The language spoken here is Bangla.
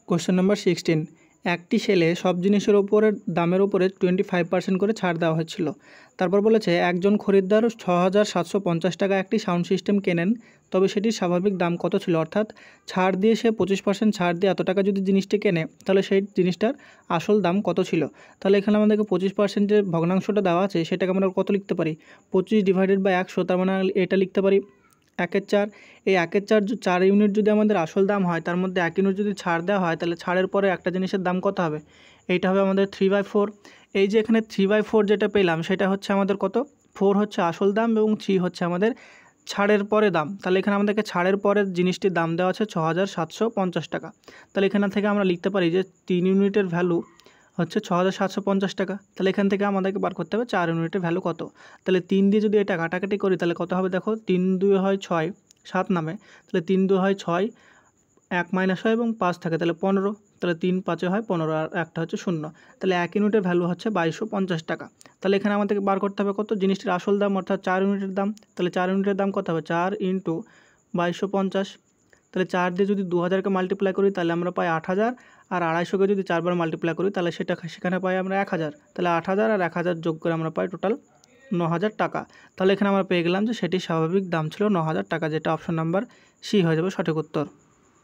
কোশ্চেন নাম্বার 16, একটি সেলে সব জিনিসের ওপরে দামের ওপরে 25% করে ছাড় দেওয়া হয়েছিল। তারপর বলেছে একজন খরিদ্দার 6,750 টাকা একটি সাউন্ড সিস্টেম কেনেন, তবে সেটির স্বাভাবিক দাম কত ছিল? অর্থাৎ ছাড় দিয়ে সে 25% ছাড় দিয়ে এত টাকা যদি জিনিসটি কেনে, তাহলে সেই জিনিসটার আসল দাম কত ছিল? তাহলে এখানে আমাদেরকে 25% যে ভগ্নাংশটা দেওয়া আছে সেটাকে আমরা কত লিখতে পারি? 25/100, তার মানে এটা লিখতে পারি 1/4। এই 1/4 4 ইউনিট যদি আমাদের আসল দাম হয়, তার মধ্যে 1 ইউনিট যদি ছাড় দেওয়া হয়, তাহলে ছাড়ের পরে একটা জিনিসের দাম কত হবে? এইটা হবে আমাদের 3/4। এই যে এখানে 3/4 যেটা পেলাম সেটা হচ্ছে আমাদের কত? 4 হচ্ছে আসল দাম এবং 3 হচ্ছে আমাদের ছাড়ের পরে দাম। তাহলে এখানে আমাদেরকে ছাড়ের পরের জিনিসটির দাম দেওয়া আছে 6,750 টাকা। তাহলে এখান থেকে আমরা লিখতে পারি যে 3 ইউনিটের ভ্যালু হচ্ছে 6,750 টাকা। তাহলে এখান থেকে আমাদেরকে বার করতে হবে 4 ইউনিটের ভ্যালু কত। তাহলে 3 দিয়ে যদি এটা কাটাকাটি করি তাহলে কত হবে দেখো, 3 2 হয় 6, 7 নামে, তাহলে 3 2 হয় 6, 1 মাইনাস হয় এবং 5 থাকে, তাহলে 15। তাহলে 3 5 হয় 15 আর একটা হচ্ছে 0। তাহলে 1 ইউনিটের ভ্যালু হচ্ছে 2250 টাকা। তাহলে এখানে আমাদেরকে বার করতে হবে কত? জিনিসটির আসল দাম অর্থাৎ 4 ইউনিটের দাম। তাহলে 4 ইউনিটের দাম কত হবে? 4 × 2250। তাহলে 4 দিয়ে যদি 2000কে মাল্টিপ্লাই করি তাহলে আমরা পাই 8000, আর 250কে যদি 4 বার মাল্টিপ্লাই করি তাহলে সেখানে পাই আমরা 1000। তাহলে 8000 আর 1000 যোগ করে আমরা পাই টোটাল 9000 টাকা। তাহলে এখানে আমরা পেয়ে গেলাম যে সেটির স্বাভাবিক দাম ছিল 9000 টাকা, যেটা অপশন নাম্বার সি হয়ে যাবে সঠিক উত্তর।